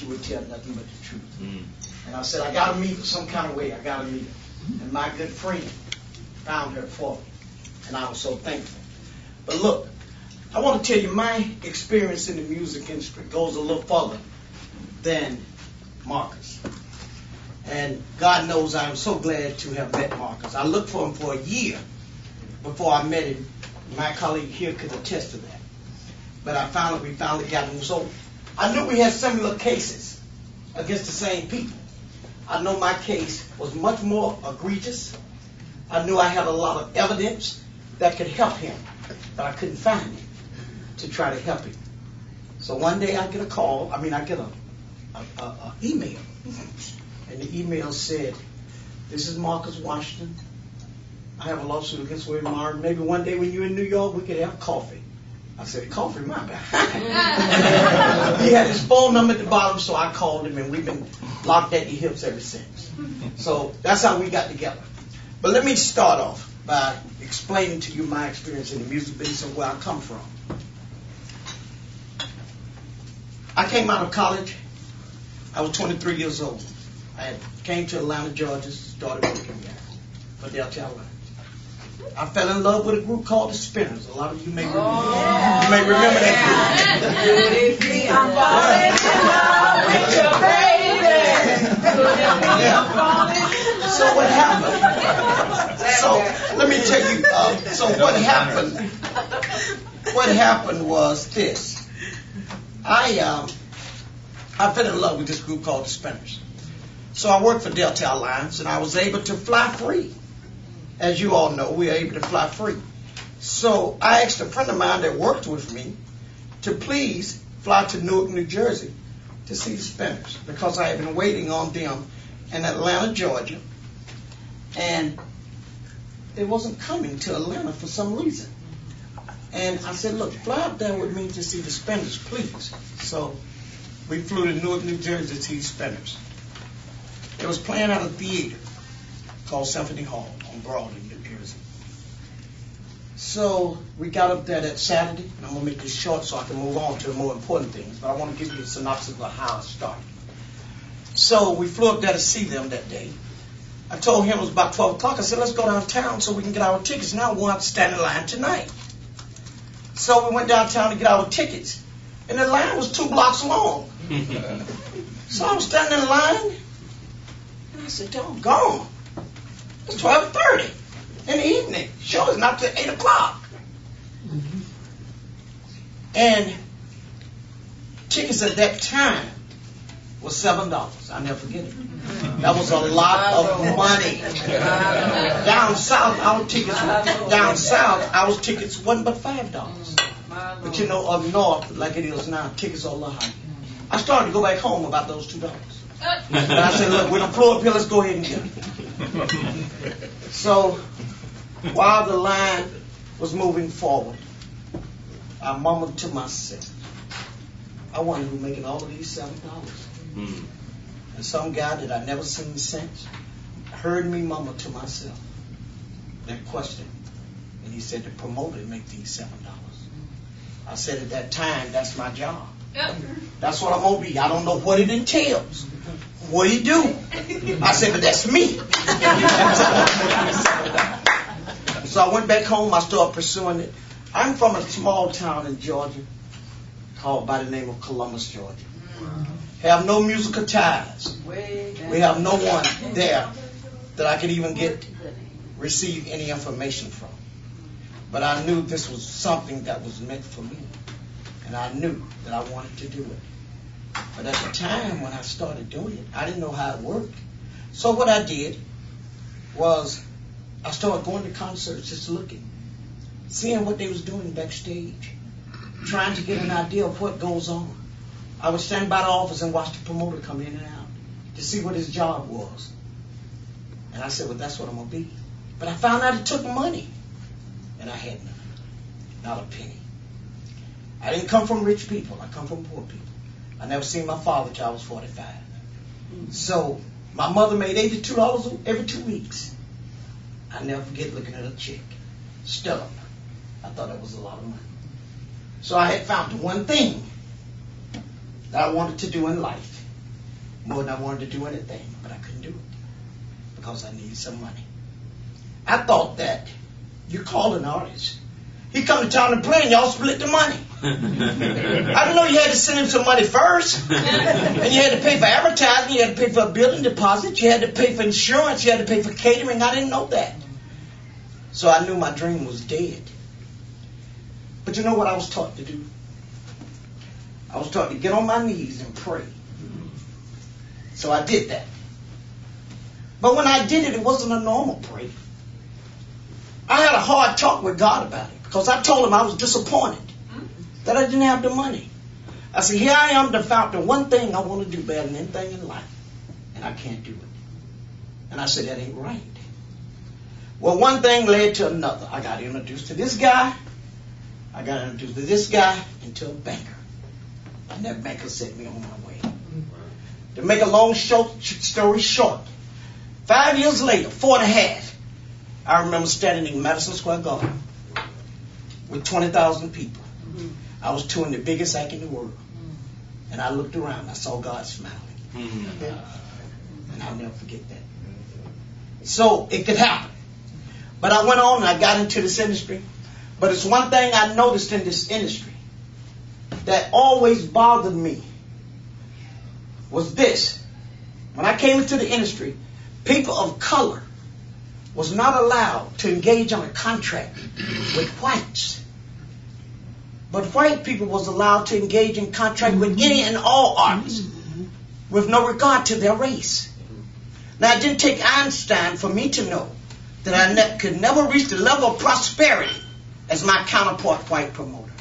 she would tell nothing but the truth. And I said, I got to meet her some kind of way. I got to meet her. And my good friend found her for me. And I was so thankful. But look, I want to tell you my experience in the music industry goes a little further than Marcus. And God knows I'm so glad to have met Marcus. I looked for him for a year before I met him. My colleague here could attest to that. But we finally got him. So I knew we had similar cases against the same people. I know my case was much more egregious. I knew I had a lot of evidence that could help him, but I couldn't find it to try to help him. So one day I get a call. I get an email. And the email said, this is Marcus Washington. I have a lawsuit against William Martin. Maybe one day when you're in New York, we could have coffee. I said, coffee, my behind. He had his phone number at the bottom, so I called him, and we've been locked at the hips ever since. So that's how we got together. But let me start off by explaining to you my experience in the music business and where I come from. I came out of college. I was 23 years old. I came to Atlanta, Georgia, started working there for Delta Airlines. I fell in love with a group called the Spinners. A lot of you may remember, you may remember that group. I'm falling in love with your baby. So what happened? So let me tell you. So what happened? What happened was this. I fell in love with this group called the Spinners. So I worked for Delta Airlines, and I was able to fly free. As you all know, we are able to fly free. So I asked a friend of mine that worked with me to please fly to Newark, New Jersey to see the Spinners, because I had been waiting on them in Atlanta, Georgia, and it wasn't coming to Atlanta for some reason. And I said, look, fly up there with me to see the Spinners, please. So we flew to Newark, New Jersey to see the Spinners. It was playing at a theater called Symphony Hall on Broadway, New Jersey. So we got up there that Saturday, and I'm going to make this short so I can move on to the more important things, but I want to give you a synopsis of how it started. So we flew up there to see them that day. I told him it was about 12 o'clock. I said, let's go downtown so we can get our tickets. Now we'll have to stand in line tonight. So we went downtown to get our tickets, and the line was 2 blocks long. So I was standing in line, and I said, doggone. It's 12:30 in the evening. Show is not till 8 o'clock. And tickets at that time was $7. I'll never forget it. That was a lot of money. Down south, our tickets wasn't but $5. But you know, up north, like it is now, tickets are a lot higher. I started to go back home about those $2. But I said, look, we don't flew up here, let's go ahead and get it. So while the line was moving forward, I mumbled to myself, I wonder who's making all of these $7. And some guy that I never seen since heard me mumble to myself that question. And he said, the promoter make these $7. I said, at that time, that's my job. That's what I'm going to be. I don't know what it entails. What do you do? I said, but that's me. So I went back home. I started pursuing it. I'm from a small town in Georgia called by the name of Columbus, Georgia. Have no musical ties. We have no one there that I could even receive any information from. But I knew this was something that was meant for me. And I knew that I wanted to do it. But at the time when I started doing it, I didn't know how it worked. So what I did was I started going to concerts, just looking, seeing what they was doing backstage, trying to get an idea of what goes on. I would stand by the office and watch the promoter come in and out to see what his job was. And I said, well, that's what I'm going to be. But I found out it took money. And I had none. Not a penny. I didn't come from rich people. I come from poor people. I never seen my father till I was 45. So my mother made $82 every 2 weeks. I never forget looking at a check. Stub. I thought that was a lot of money. So I had found the one thing that I wanted to do in life. more than I wanted to do anything, but I couldn't do it because I needed some money. I thought that you call an artist. He come to town and play and y'all split the money. I didn't know you had to send him some money first. And you had to pay for advertising, you had to pay for a building deposit, you had to pay for insurance, you had to pay for catering. I didn't know that. So I knew my dream was dead. But you know what I was taught to do? I was taught to get on my knees and pray. So I did that. But when I did it, it wasn't a normal prayer. I had a hard talk with God about it because I told him I was disappointed that I didn't have the money. I said, here I am, the fountain. One thing I want to do better than anything in life, and I can't do it. And I said, that ain't right. Well, one thing led to another. I got introduced to this guy. I got introduced to this guy and to a banker. And that banker set me on my way. To make a long story short, 5 years later, 4.5, I remember standing in Madison Square Garden with 20,000 people. I was touring the biggest act in the world. And I looked around. I saw God smiling. And I'll never forget that. So it could happen. But I went on and I got into this industry. But it's one thing I noticed in this industry that always bothered me was this. When I came into the industry, people of color was not allowed to engage on a contract with whites. But white people was allowed to engage in contract with any and all artists with no regard to their race. Now, it didn't take Einstein for me to know that I could never reach the level of prosperity as my counterpart white promoter.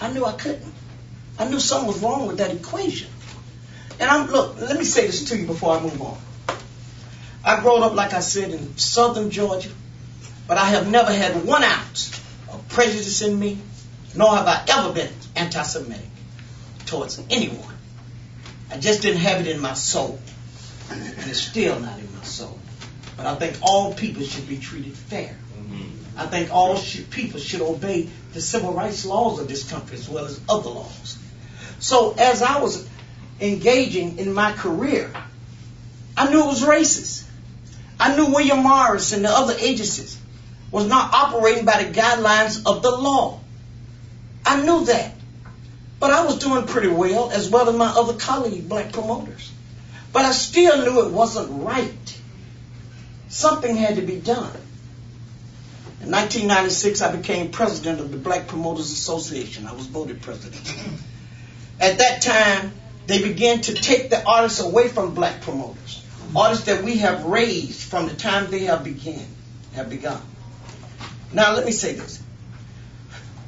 I knew I couldn't. I knew something was wrong with that equation. And look, let me say this to you before I move on. I grew up, like I said, in southern Georgia, but I have never had 1 ounce of prejudice in me, nor have I ever been anti-Semitic towards anyone. I just didn't have it in my soul, and it's still not in my soul. But I think all people should be treated fair. I think all people should obey the civil rights laws of this country as well as other laws. So as I was engaging in my career, I knew it was racist. I knew William Morris and the other agencies was not operating by the guidelines of the law. I knew that. But I was doing pretty well as my other colleague, black promoters. But I still knew it wasn't right. Something had to be done. In 1996, I became president of the Black Promoters Association. I was voted president. At that time, they began to take the artists away from black promoters. Artists that we have raised from the time they have begun. Now, let me say this.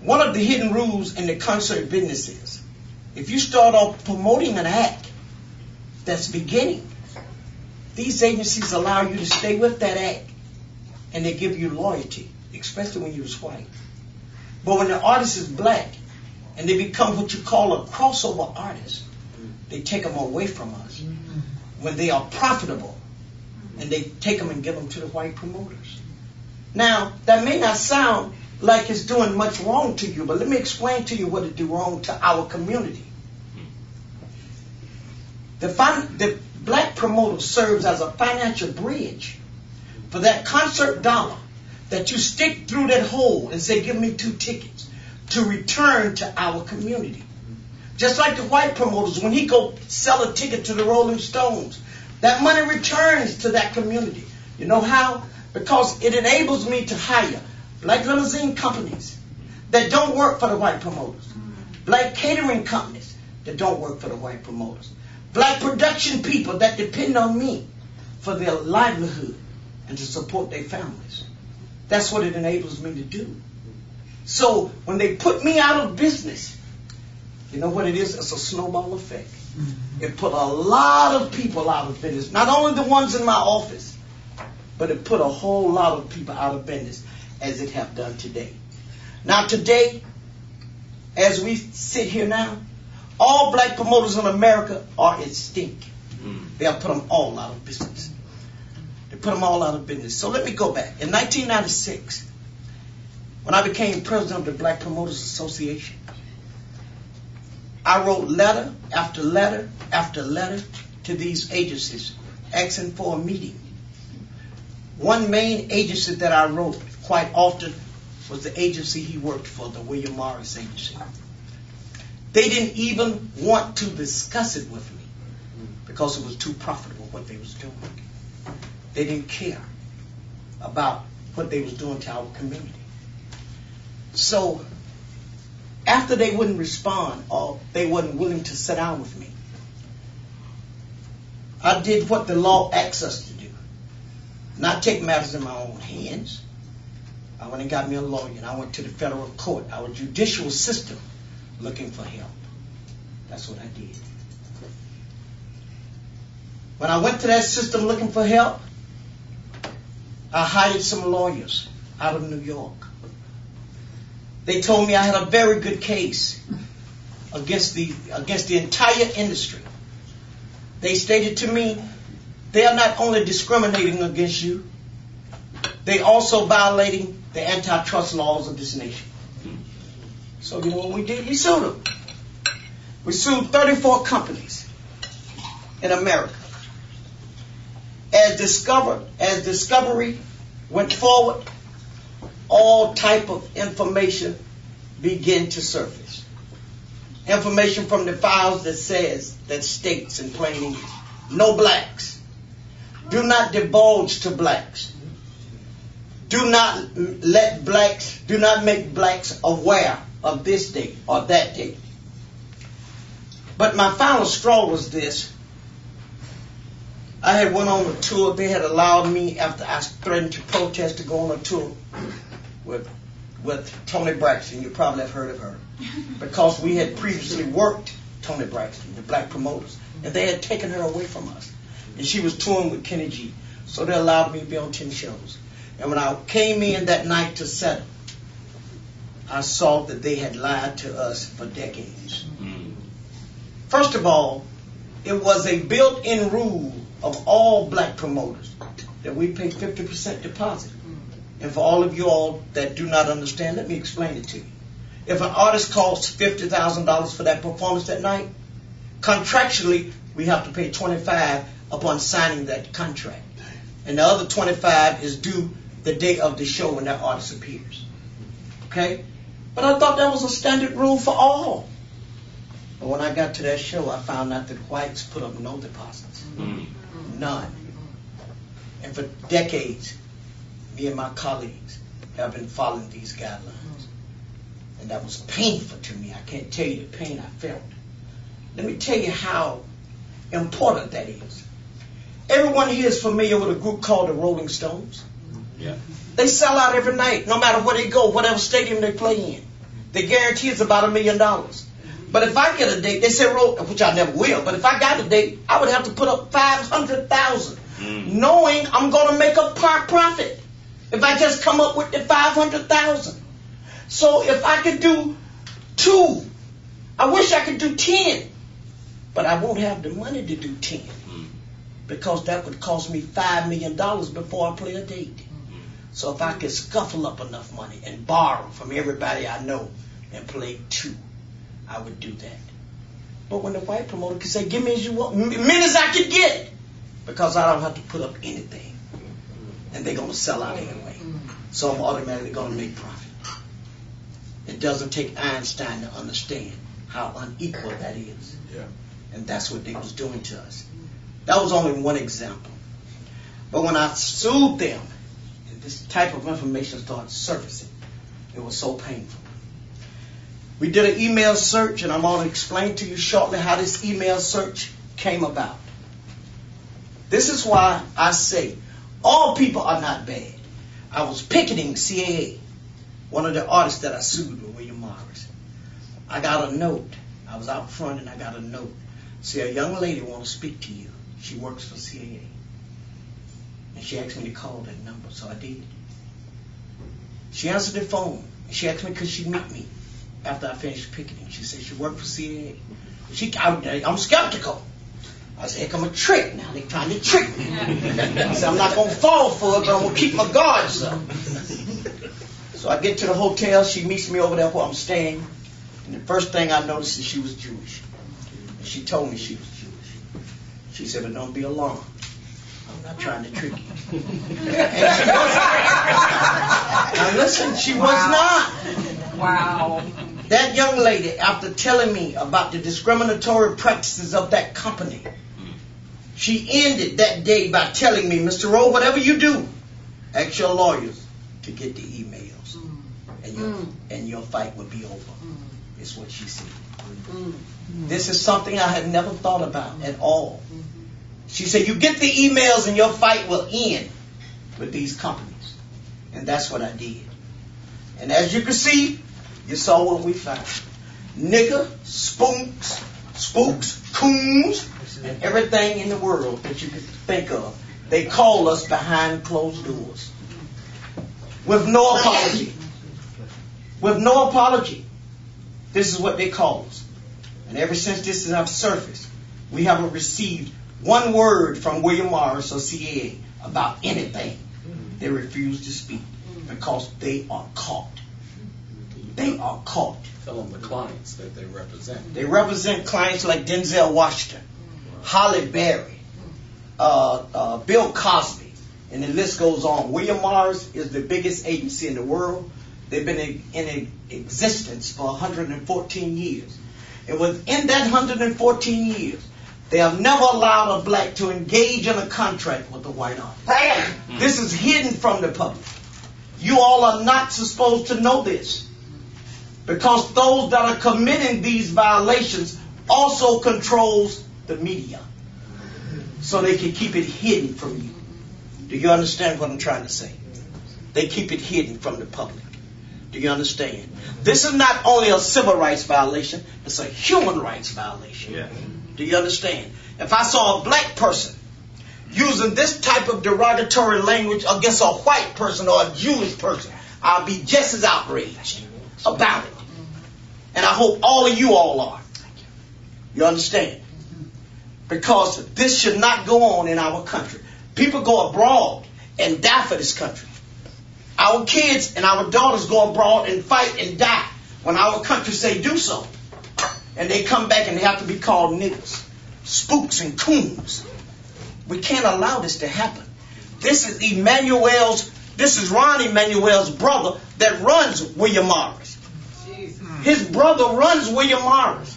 One of the hidden rules in the concert business is, if you start off promoting an act that's beginning, these agencies allow you to stay with that act, and they give you loyalty, especially when you're white. But when the artist is black, and they become what you call a crossover artist, they take them away from us. When they are profitable, and they take them and give them to the white promoters. Now, that may not sound like it's doing much wrong to you, but let me explain to you what it do wrong to our community. The black promoter serves as a financial bridge for that concert dollar that you stick through that hole and say, give me 2 tickets, to return to our community. Just like the white promoters, when he go sell a ticket to the Rolling Stones, that money returns to that community. You know how? Because it enables me to hire black limousine companies that don't work for the white promoters, black catering companies that don't work for the white promoters, black production people that depend on me for their livelihood and to support their families. That's what it enables me to do. So when they put me out of business, you know what it is? It's a snowball effect. It put a lot of people out of business. Not only the ones in my office, but it put a whole lot of people out of business, as it have done today. Now today, as we sit here now, all black promoters in America are extinct. They have put them all out of business. They put them all out of business. So let me go back. In 1996, when I became president of the Black Promoters Association, I wrote letter after letter after letter to these agencies asking for a meeting. One main agency that I wrote quite often was the agency he worked for, the William Morris Agency. They didn't even want to discuss it with me because it was too profitable what they was doing. They didn't care about what they was doing to our community. So after they wouldn't respond or they wasn't willing to sit down with me, I did what the law asks us to do, not take matters in my own hands. I went and got me a lawyer, and I went to the federal court, our judicial system, looking for help. That's what I did. When I went to that system looking for help, I hired some lawyers out of New York. They told me I had a very good case against the entire industry. They stated to me, they are not only discriminating against you, they also violating the antitrust laws of this nation. So you know what we did? We sued them. We sued 34 companies in America. As discovery went forward, all type of information began to surface. Information from the files that states in plain English, no blacks. Do not divulge to blacks. Do not make blacks aware of this date or that date. But my final straw was this. I had went on a tour. They had allowed me, after I threatened to protest, to go on a tour with Toni Braxton. You probably have heard of her. Because we had previously worked Toni Braxton, the black promoters, and they had taken her away from us. And she was touring with Kenny G. So they allowed me to be on 10 shows. And when I came in that night to settle, I saw that they had lied to us for decades. First of all, it was a built-in rule of all black promoters that we pay 50% deposit. And for all of you all that do not understand, let me explain it to you. If an artist costs $50,000 for that performance that night, contractually we have to pay $25,000 upon signing that contract. And the other $25,000 is due the day of the show when that artist appears. Okay? But I thought that was a standard rule for all. But when I got to that show, I found out that whites put up no deposits. None. And for decades, me and my colleagues have been following these guidelines. And that was painful to me. I can't tell you the pain I felt. Let me tell you how important that is. Everyone here is familiar with a group called the Rolling Stones. Yeah. They sell out every night, no matter where they go, whatever stadium they play in. They guarantee it's about $1 million. But if I get a date, they say, which I never will, but if I got a date, I would have to put up $500,000, knowing I'm going to make a profit if I just come up with the $500,000. So if I could do 2, I wish I could do 10, but I won't have the money to do 10 because that would cost me $5 million before I play a date. So if I could scuffle up enough money and borrow from everybody I know and play 2, I would do that. But when the white promoter could say, give me as you want, many as I could get, because I don't have to put up anything. And they're going to sell out anyway. So I'm automatically going to make profit. It doesn't take Einstein to understand how unequal that is. Yeah. And that's what they was doing to us. That was only one example. But when I sued them, and this type of information started surfacing, it was so painful. We did an email search, and I'm going to explain to you shortly how this email search came about. This is why I say all people are not bad. I was picketing CAA, one of the artists that I sued with William Morris. I got a note. I was out front and I got a note. See, a young lady want to speak to you. She works for CAA. And she asked me to call that number, so I did. She answered the phone. She asked me could she meet me after I finished picketing. She said she worked for CAA. I'm skeptical. I said, heck, I'm a trick now. They're trying to trick me. I said, I'm not going to fall for it, but I'm going to keep my guards up. So I get to the hotel. She meets me over there where I'm staying. And the first thing I noticed is she was Jewish. And she told me she was Jewish. She said, but don't be alarmed. I'm not trying to trick you. Now listen, she was not. Wow. That young lady, after telling me about the discriminatory practices of that company, she ended that day by telling me, Mr. Rowe, whatever you do, ask your lawyers to get the emails. And your fight will be over. Is what she said. This is something I had never thought about at all. She said, you get the emails and your fight will end with these companies. And that's what I did. And as you can see, you saw what we found. Nigger, spooks, coons, and everything in the world that you could think of. They call us behind closed doors. With no apology. With no apology. This is what they call us. And ever since this has surfaced, we haven't received one word from William Morris or CA about anything. They refuse to speak because they are caught. They are caught. Tell them the clients that they represent. They represent clients like Denzel Washington, Halle Berry, Bill Cosby, and the list goes on. William Morris is the biggest agency in the world. They've been in existence for 114 years. And within that 114 years, they have never allowed a black to engage in a contract with a white artist. This is hidden from the public. You all are not supposed to know this. Because those that are committing these violations also controls the media. So they can keep it hidden from you. Do you understand what I'm trying to say? They keep it hidden from the public. Do you understand? This is not only a civil rights violation, it's a human rights violation. Yeah. Do you understand? If I saw a black person using this type of derogatory language against a white person or a Jewish person, I'll be just as outraged about it. And I hope all of you all are. You understand? Because this should not go on in our country. People go abroad and die for this country. Our kids and our daughters go abroad and fight and die when our country say do so. And they come back and they have to be called niggers, spooks, and coons. We can't allow this to happen. This is Ron Emanuel's brother that runs William Morris. His brother runs William Morris.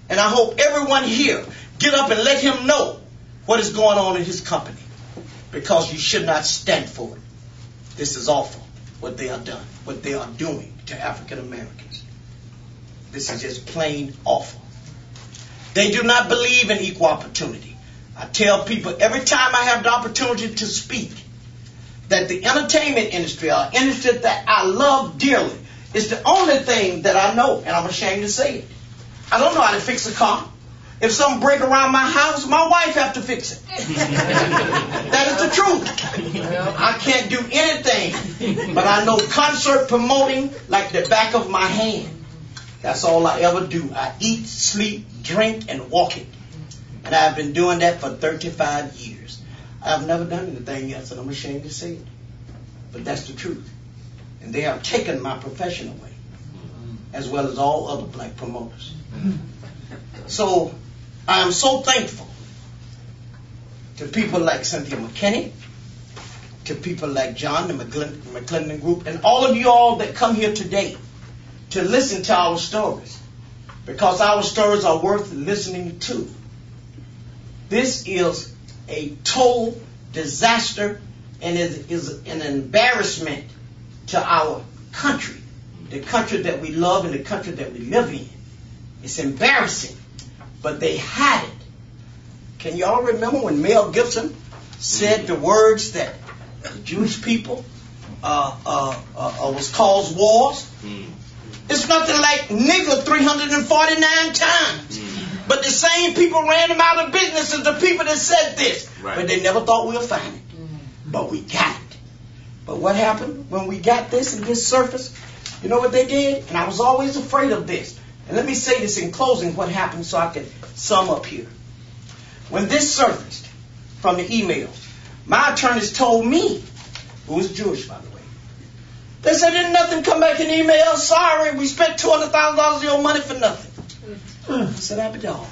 And I hope everyone here get up and let him know what is going on in his company. Because you should not stand for it. This is awful, what they are doing to African Americans. This is just plain awful. They do not believe in equal opportunity. I tell people every time I have the opportunity to speak that the entertainment industry, or industry that I love dearly, is the only thing that I know, and I'm ashamed to say it. I don't know how to fix a car. If something break around my house, my wife have to fix it. That is the truth. I can't do anything, but I know concert promoting like the back of my hand. That's all I ever do. I eat, sleep, drink, and walk it. And I've been doing that for 35 years. I've never done anything else, and I'm ashamed to say it. But that's the truth. And they have taken my profession away, as well as all other black promoters. So I am so thankful to people like Cynthia McKinney, to people like John, the McCLENDON group, and all of you all that come here today to listen to our stories, because our stories are worth listening to. This is a total disaster and is an embarrassment to our country, the country that we love and the country that we live in. It's embarrassing, but they had it. Can you all remember when Mel Gibson said the words that the Jewish people was caused wars? It's nothing like nigger 349 times. But the same people ran him out of business as the people that said this. Right. But they never thought we'll find it. But we got it. But what happened when we got this and this surfaced? You know what they did? And I was always afraid of this. And let me say this in closing, what happened, so I can sum up here. When this surfaced from the emails, my attorneys told me, who was Jewish, by the way, they said, didn't nothing come back in email? Sorry, we spent $200,000 of your money for nothing. I said, I'm a dog.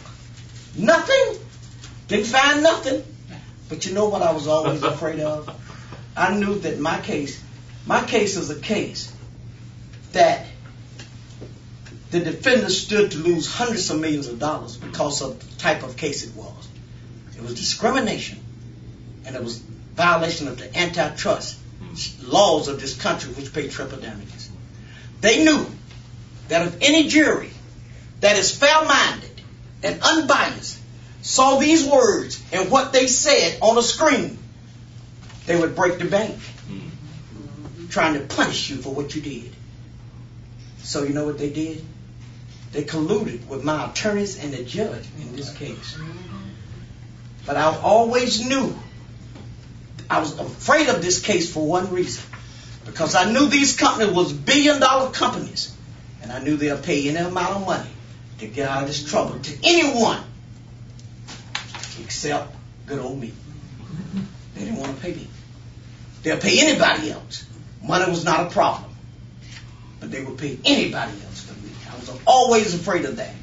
Nothing? Didn't find nothing. But you know what I was always afraid of? I knew that my case is a case that the defendant stood to lose hundreds of millions of dollars because of the type of case it was. It was discrimination, and it was violation of the antitrust laws of this country, which pay triple damages. They knew that if any jury that is fair-minded and unbiased saw these words and what they said on a screen, they would break the bank, trying to punish you for what you did. So you know what they did? They colluded with my attorneys and the judge in this case. But I always knew, I was afraid of this case for one reason. Because I knew these companies was billion-dollar companies. And I knew they'll pay any amount of money to get out of this trouble to anyone except good old me. They didn't want to pay me. They'll pay anybody else. Money was not a problem. But they would pay anybody else for me. I was always afraid of that.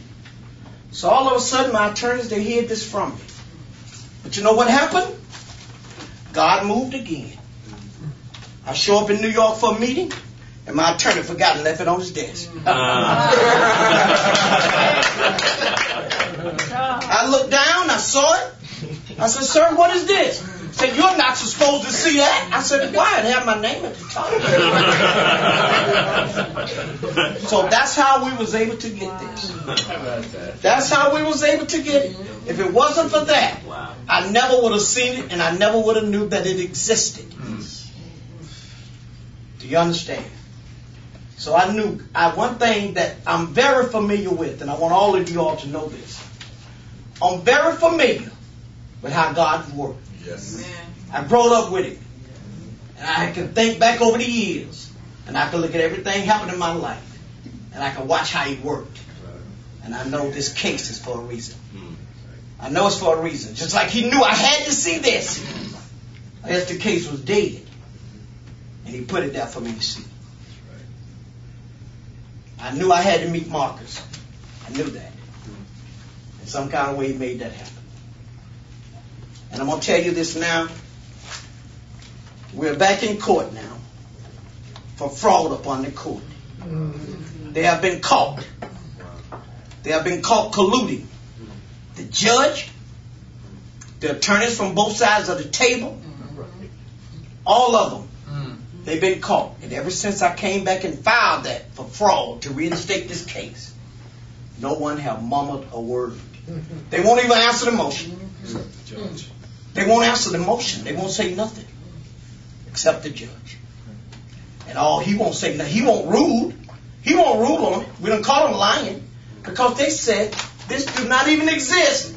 So all of a sudden, my attorneys, they hid this from me. But you know what happened? God moved again. I show up in New York for a meeting, and my attorney forgot and left it on his desk. I looked down, I saw it. I said, sir, what is this? He said, you're not supposed to see that. I said, why? It had my name at the top. So that's how we was able to get this. That's how we was able to get it. If it wasn't for that, I never would have seen it, and I never would have knew that it existed. Do you understand? So I knew one thing that I'm very familiar with, and I want all of you all to know this. I'm very familiar with how God works. Yes. I grew up with it. And I can think back over the years. And I can look at everything happened in my life. And I can watch how He worked. And I know this case is for a reason. I know it's for a reason. Just like He knew I had to see this. Else the case was dead. And He put it there for me to see. I knew I had to meet Marcus. I knew that. In some kind of way He made that happen. And I'm going to tell you this now. We're back in court now for fraud upon the court. They have been caught. They have been caught colluding. The judge, the attorneys from both sides of the table, all of them, they've been caught. And ever since I came back and filed that for fraud to reinstate this case, no one have murmured a word. They won't even answer the motion. They won't answer the motion. They won't say nothing except the judge. And he won't say nothing. He won't rule. He won't rule on it. We don't call him lying because they said this do not even exist.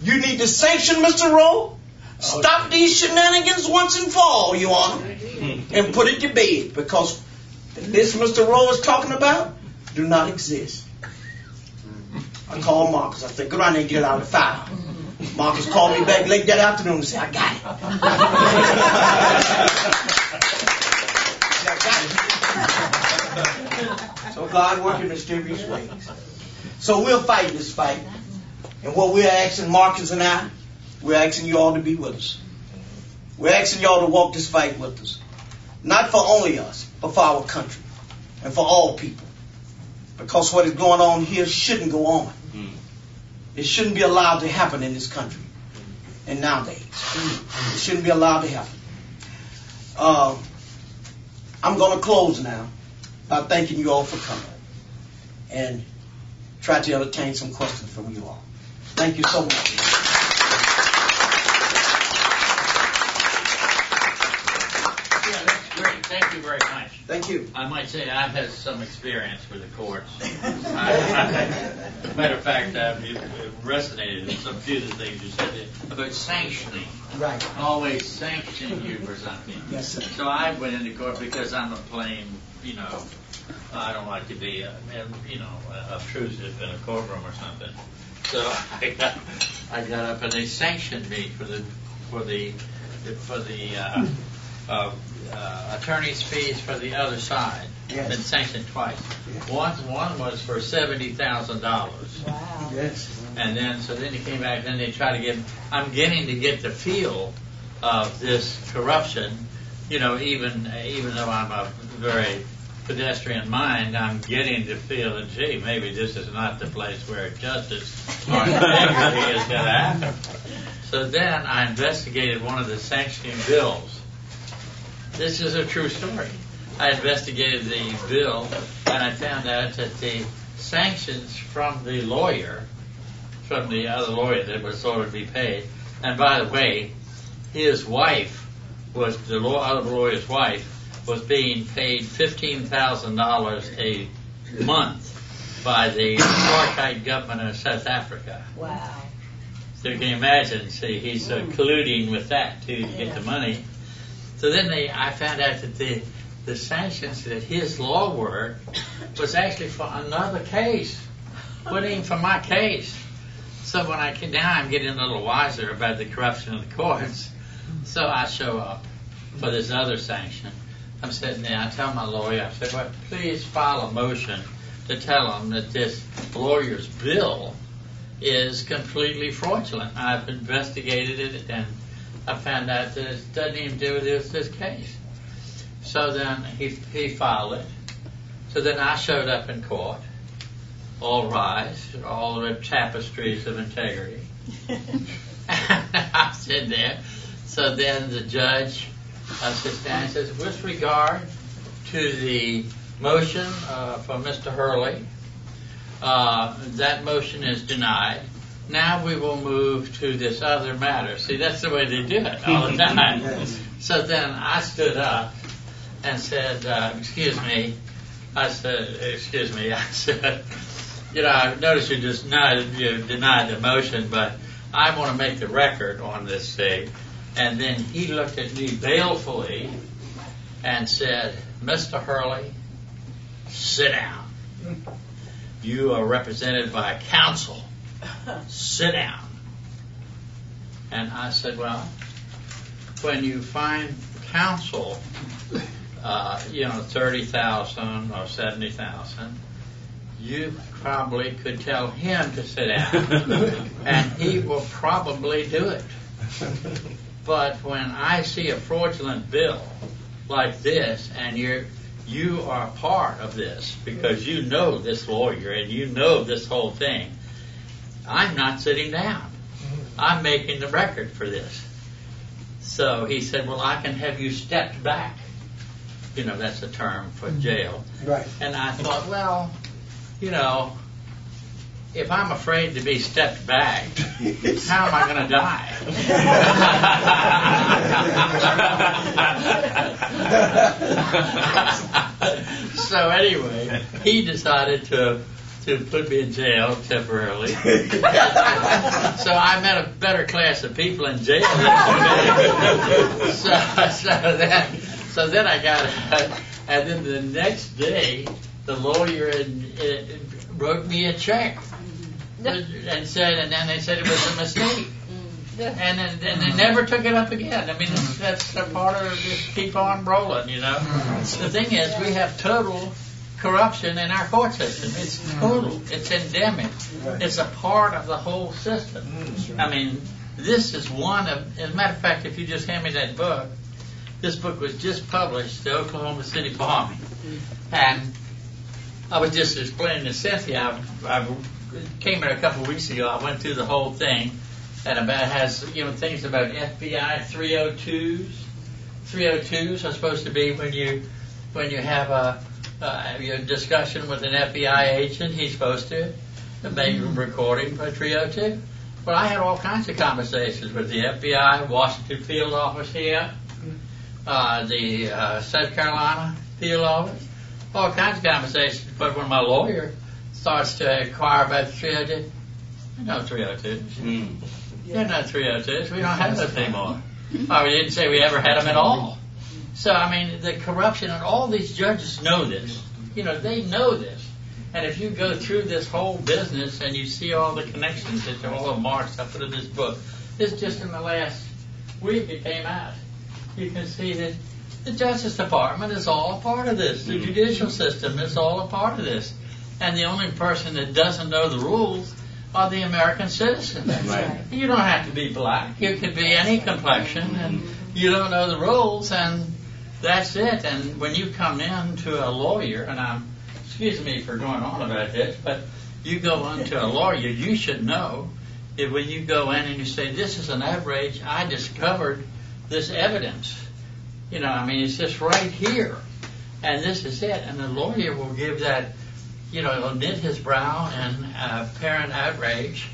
You need to sanction Mr. Rowe. Stop these shenanigans once and for all, Your Honor, and put it to bed because this Mr. Rowe is talking about do not exist. I called Marcus. I said, go down there and get out of the file. Marcus called me back late that afternoon and said, I got it. So God working in mysterious ways. So we'll fight this fight. And what we're asking Marcus and I, we're asking you all to be with us. We're asking you all to walk this fight with us. Not for only us, but for our country. And for all people. Because what is going on here shouldn't go on. It shouldn't be allowed to happen in this country. And nowadays. It shouldn't be allowed to happen. I'm going to close now by thanking you all for coming. And try to entertain some questions from you all. Thank you so much. Yeah, that's great. Thank you very much. Thank you. I might say I've had some experience with the courts. Matter of fact, it resonated in some few of the things you said about sanctioning. Right. Always sanction you for something. Yes, sir. So I went into court because I'm a plain, I don't like to be, obtrusive in a courtroom or something. So I got up and they sanctioned me for the attorney's fees for the other side. Yes. Been sanctioned twice. Yes. One was for $70,000. Wow. Yes. And then, so then he came back, and then they tried to get, I'm getting to get the feel of this corruption, you know, even though I'm a very pedestrian mind, I'm getting to feel that, gee, maybe this is not the place where justice or integrity is going to happen. So then I investigated one of the sanctioning bills. This is a true story. I investigated the bill, and I found out that the sanctions from the lawyer, from the other lawyer that was ordered to be paid, and by the way, his wife was, the other lawyer's wife, was being paid $15,000 a month by the apartheid government of South Africa. Wow. So you can imagine, see, he's colluding with that too to get the money. So then I found out that the sanctions that his law work was actually for another case, wasn't even for my case. So when now I'm getting a little wiser about the corruption of the courts. So I show up for this other sanction. I'm sitting there, I tell my lawyer, I said, well, please file a motion to tell them that this lawyer's bill is completely fraudulent. I've investigated it, and I found out that it doesn't even do with this case. So then he filed it. So then I showed up in court, all rise, all the tapestries of integrity. And I sit there. So then the judge sits down and says, with regard to the motion for Mr. Hurley, that motion is denied. Now we will move to this other matter. See, that's the way they do it all the time. So then I stood up and said, excuse me. I said, you know, I noticed you denied the motion, but I want to make the record on this thing. And then he looked at me balefully and said, Mr. Hurley, sit down. You are represented by counsel. Sit down. And I said, well, when you find counsel, $30,000 or $70,000, you probably could tell him to sit down, and he will probably do it. But when I see a fraudulent bill like this, and you are part of this because you know this lawyer and you know this whole thing, I'm not sitting down. I'm making the record for this. So he said, well, I can have you stepped back. You know, that's a term for jail. Right. And I thought, well, you know, if I'm afraid to be stepped back, how am I going to die? So anyway, he decided to put me in jail temporarily. So I met a better class of people in jail than so then I got out, and then the next day, the lawyer wrote me a check. And then they said it was a mistake, and then they never took it up again. I mean, that's a part of just keep on rolling, you know. The thing is, we have total corruption in our court system. It's total. It's endemic. It's a part of the whole system. I mean, this is one of. As a matter of fact, if you just hand me that book, this book was just published, the Oklahoma City bombing, and I was just explaining to Cynthia. I came here a couple of weeks ago. I went through the whole thing, and it has things about FBI 302s. 302s are supposed to be when you have your discussion with an FBI agent. He's supposed to make a recording for 302. But I had all kinds of conversations with the FBI, Washington field office here, the South Carolina field office, all kinds of conversations. But when my lawyer starts to inquire about 302, no 302s. They're not 302s. We don't have those anymore. Oh, we didn't say we ever had them at all. So, I mean, the corruption, and all these judges know this. You know, they know this. And if you go through this whole business and you see all the connections that are all marked, I put in this book. This just in the last week it came out. You can see that the Justice Department is all a part of this. The judicial system is all a part of this. And the only person that doesn't know the rules are the American citizens. Right. You don't have to be black. You could be any complexion, and you don't know the rules, and that's it. And when you come in to a lawyer, and excuse me for going on about this, but you go into a lawyer, you should know that when you go in and you say, this is an outrage, I discovered this evidence. You know, I mean, it's just right here. And this is it. And the lawyer will give that, you know, he'll knit his brow in apparent outrage.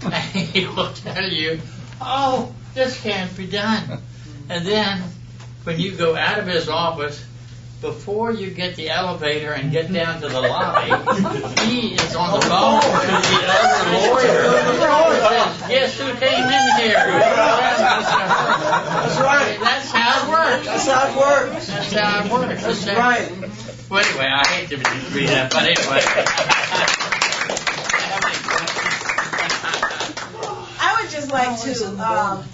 And he will tell you, oh, this can't be done. And then when you go out of his office, before you get the elevator and get down to the lobby, he is on the phone to the other lawyer. Says, guess who came in here? That's right. That's how it works. That's how it works. That's how it works. That's right. Well, anyway, I hate to read that, but anyway. I would just like to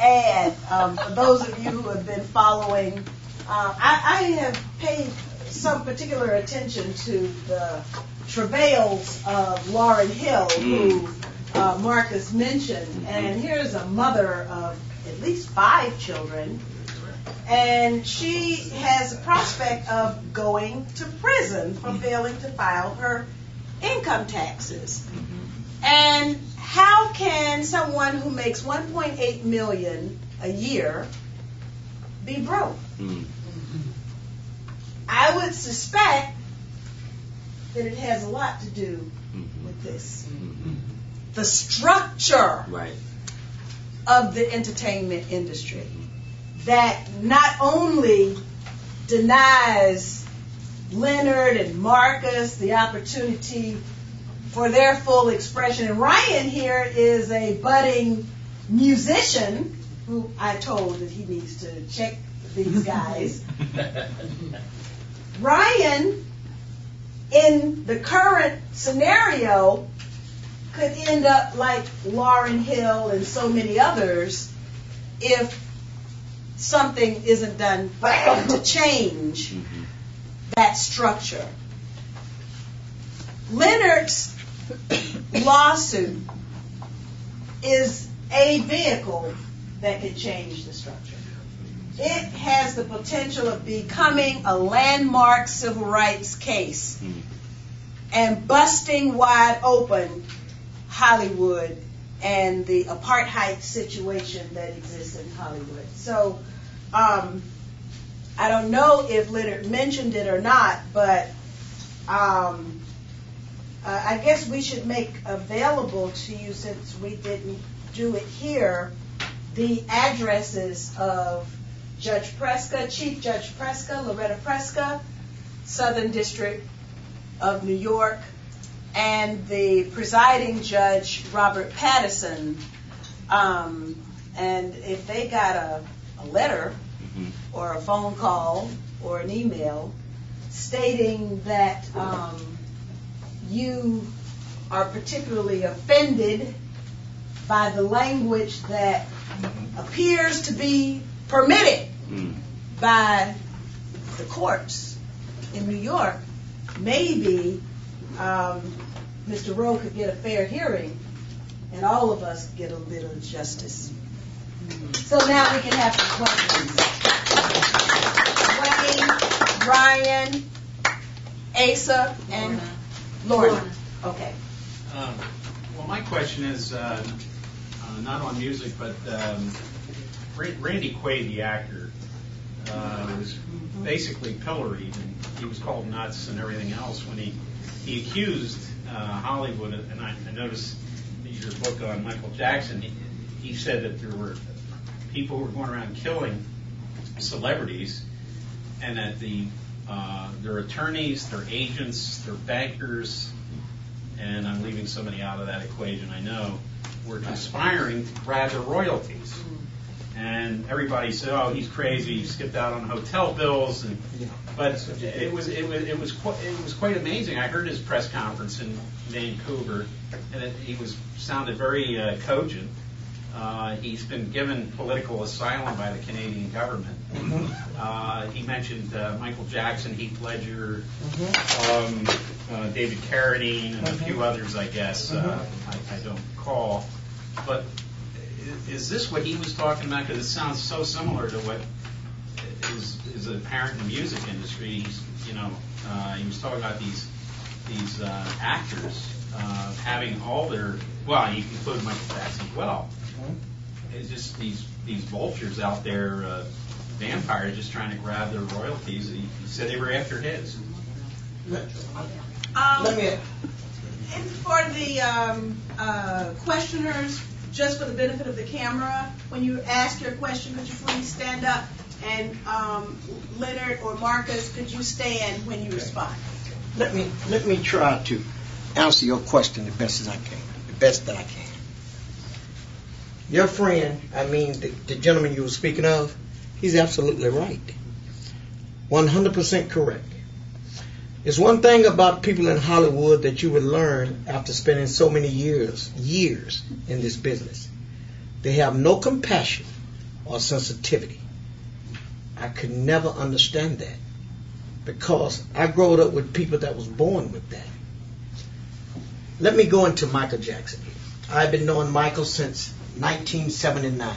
add, for those of you who have been following, I have paid some particular attention to the travails of Lauryn Hill, who Marcus mentioned. And here's a mother of at least 5 children. And she has a prospect of going to prison for failing to file her income taxes. And how can someone who makes $1.8 million a year be broke? I would suspect that it has a lot to do with this. The structure of the entertainment industry that not only denies Leonard and Marcus the opportunity for their full expression. And Ryan here is a budding musician who I told that he needs to check these guys. Ryan, in the current scenario, could end up like Lauryn Hill and so many others if something isn't done to change that structure. Leonard's lawsuit is a vehicle that can change the structure. It has the potential of becoming a landmark civil rights case and busting wide open Hollywood and the apartheid situation that exists in Hollywood. So I don't know if Leonard mentioned it or not, but I guess we should make available to you, since we didn't do it here, the addresses of Judge Preska, Chief Judge Preska, Loretta Preska, Southern District of New York, and the presiding judge, Robert Patterson. And if they got a letter or a phone call or an email stating that you are particularly offended by the language that appears to be permitted by the courts in New York, maybe Mr. Rowe could get a fair hearing and all of us get a little justice. So now we can have some questions. Wayne, Ryan, Asa, and Lorna. Okay. Well, my question is not on music, but Randy Quaid, the actor, was basically pilloried, and he was called nuts and everything else when he accused Hollywood. And I noticed in your book on Michael Jackson, he said that there were people who were going around killing celebrities, and that their attorneys, their agents, their bankers, and I'm leaving somebody out of that equation, I know, were conspiring to grab their royalties. And everybody said, "Oh, he's crazy. He skipped out on hotel bills." But it was quite amazing. I heard his press conference in Vancouver, and he sounded very cogent. He's been given political asylum by the Canadian government. He mentioned Michael Jackson, Heath Ledger, David Carradine and a few others, I guess. I don't recall. But is this what he was talking about? Because it sounds so similar to what is apparent in the music industry. He was talking about these actors having all their, well, you can include Michael Jackson as well. It's just these vultures out there, vampires just trying to grab their royalties. He said they were after his. And for the questioners, just for the benefit of the camera, when you ask your question, could you please stand up? And Leonard or Marcus, could you stand when you respond? Let me try to answer your question the best as I can, the best that I can. Your friend, the gentleman you were speaking of, he's absolutely right. 100% correct. There's one thing about people in Hollywood that you would learn after spending so many years in this business. They have no compassion or sensitivity. I could never understand that because I grew up with people that was born with that. Let me go into Michael Jackson here. I've been knowing Michael since 1979.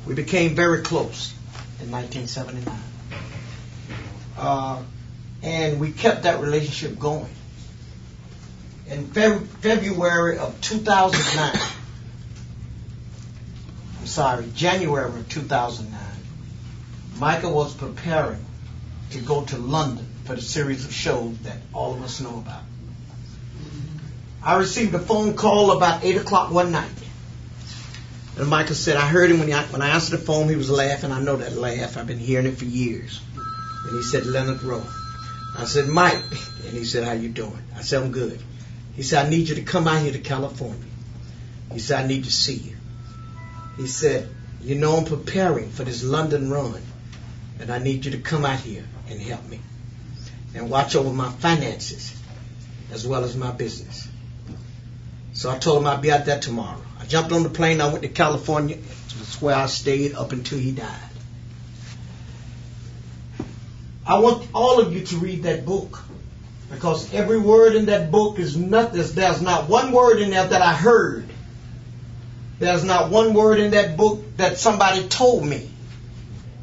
We became very close in 1979. And we kept that relationship going. In January of 2009, Michael was preparing to go to London for the series of shows that all of us know about. I received a phone call about 8 o'clock one night. And Michael said, I heard him when I answered the phone, he was laughing. I know that laugh. I've been hearing it for years. And he said, Leonard Rowe. I said, Mike. And he said, how you doing? I said, I'm good. He said, I need you to come out here to California. He said, I need to see you. He said, you know I'm preparing for this London run, and I need you to come out here and help me and watch over my finances as well as my business. So I told him I'd be out there tomorrow. I jumped on the plane. I went to California. That's where I stayed up until he died. I want all of you to read that book because every word in that book is nothing. There's not one word in there that I heard. There's not one word in that book that somebody told me.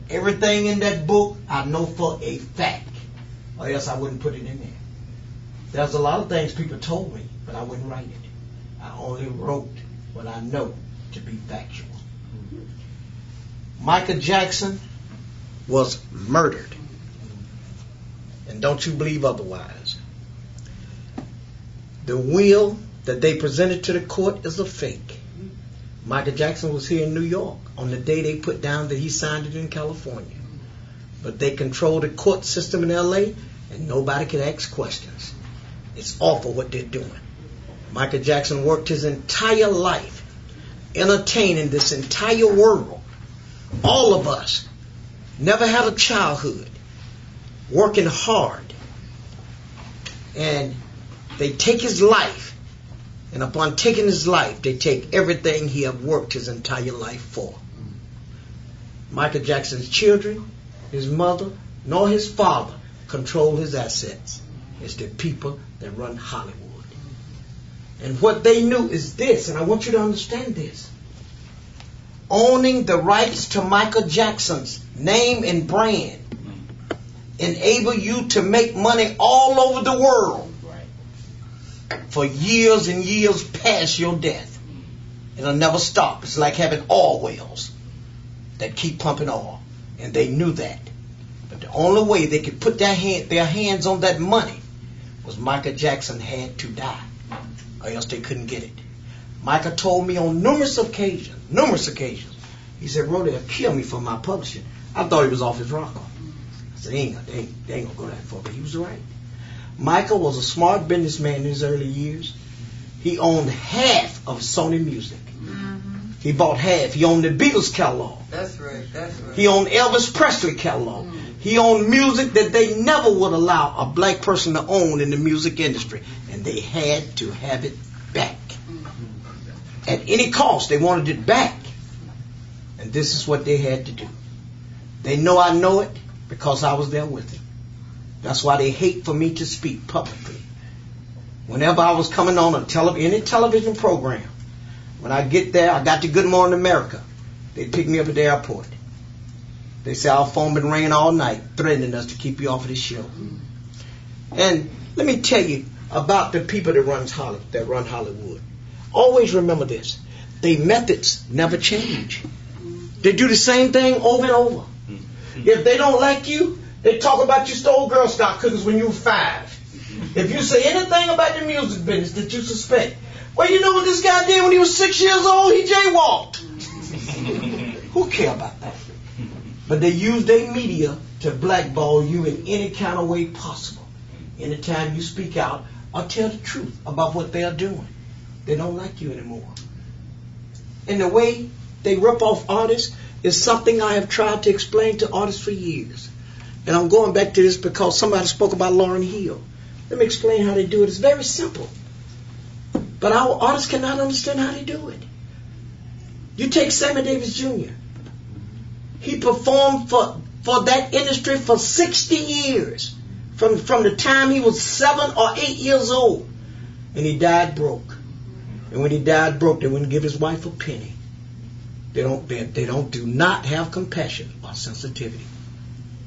Everything in that book I know for a fact, or else I wouldn't put it in there. There's a lot of things people told me, but I wouldn't write it. I only wrote what I know to be factual. Michael Jackson was murdered. And don't you believe otherwise. The will that they presented to the court is a fake. Michael Jackson was here in New York on the day they put down that he signed it in California. But they control the court system in L.A. and nobody can ask questions. It's awful what they're doing. Michael Jackson worked his entire life entertaining this entire world. All of us never had a childhood, working hard. And they take his life, and upon taking his life, they take everything he had worked his entire life for. Michael Jackson's children, his mother, nor his father control his assets. It's the people that run Hollywood. And what they knew is this, and I want you to understand this. Owning the rights to Michael Jackson's name and brand enable you to make money all over the world for years and years past your death. It'll never stop. It's like having oil wells that keep pumping oil. And they knew that. But the only way they could put their hands on that money was Michael Jackson had to die, or else they couldn't get it. Michael told me on numerous occasions, he said, Ro, they'll kill me for my publishing. I thought he was off his rocker. I said, they ain't gonna go that far, but he was right. Michael was a smart businessman in his early years. He owned half of Sony Music. Mm-hmm. He bought half. He owned the Beatles catalog. That's right. He owned Elvis Presley catalog. Mm-hmm. He owned music that they never would allow a black person to own in the music industry. And they had to have it back. Mm-hmm. At any cost, they wanted it back. And this is what they had to do. They know I know it because I was there with him. That's why they hate for me to speak publicly. Whenever I was coming on any television program, when I get there, I got to Good Morning America. They pick me up at the airport. They say our phone been ringing all night, threatening us to keep you off of this show. And let me tell you about the people that run Hollywood. Always remember this. Their methods never change. They do the same thing over and over. If they don't like you, they talk about you stole Girl Scout cookies when you were 5. If you say anything about the music business that you suspect, well, you know what this guy did when he was 6 years old? He jaywalked. Who care about that? But they use their media to blackball you in any kind of way possible. Anytime you speak out or tell the truth about what they are doing, they don't like you anymore. And the way they rip off artists is something I have tried to explain to artists for years. And I'm going back to this because somebody spoke about Lauryn Hill. Let me explain how they do it. It's very simple. But our artists cannot understand how they do it. You take Sammy Davis Jr. He performed for that industry for 60 years. From the time he was 7 or 8 years old. And he died broke. And when he died broke, they wouldn't give his wife a penny. They do not have compassion or sensitivity.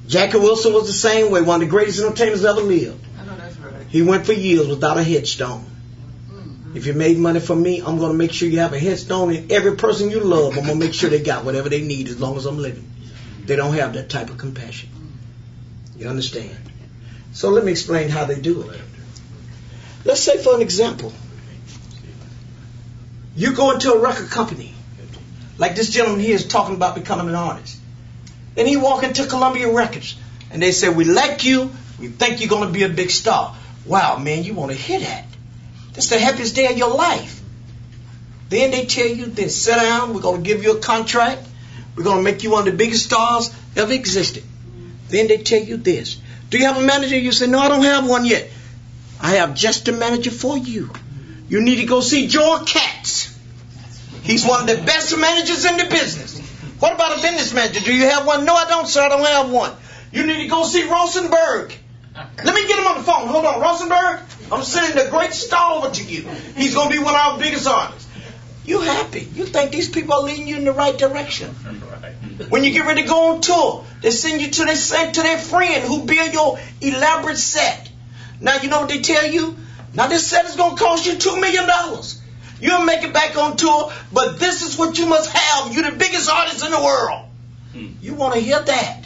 Jackie Wilson was the same way, one of the greatest entertainers ever lived. I know that's right. He went for years without a headstone. If you made money from me, I'm going to make sure you have a headstone, and every person you love, I'm going to make sure they got whatever they need as long as I'm living. They don't have that type of compassion. You understand? So let me explain how they do it. Let's say, for an example, you go into a record company, like this gentleman here is talking about becoming an artist. And he walk into Columbia Records, and they say, we like you, we think you're going to be a big star. Wow, man, you want to hear that. That's the happiest day of your life. Then they tell you this, sit down, we're going to give you a contract, we're going to make you one of the biggest stars ever existed. Then they tell you this, do you have a manager? You say, no, I don't have one yet. I have just a manager for you. You need to go see Joel Katz. He's one of the best managers in the business. What about a business manager? Do you have one? No, I don't, sir. I don't have one. You need to go see Rosenberg. Let me get him on the phone. Hold on. Rosenberg, I'm sending the great star over to you. He's going to be one of our biggest artists. You happy. You think these people are leading you in the right direction. When you get ready to go on tour, they send you to their friend who build your elaborate set. Now, you know what they tell you? Now, this set is going to cost you $2 million. You'll make it back on tour, but this is what you must have. You're the biggest artist in the world. You want to hear that?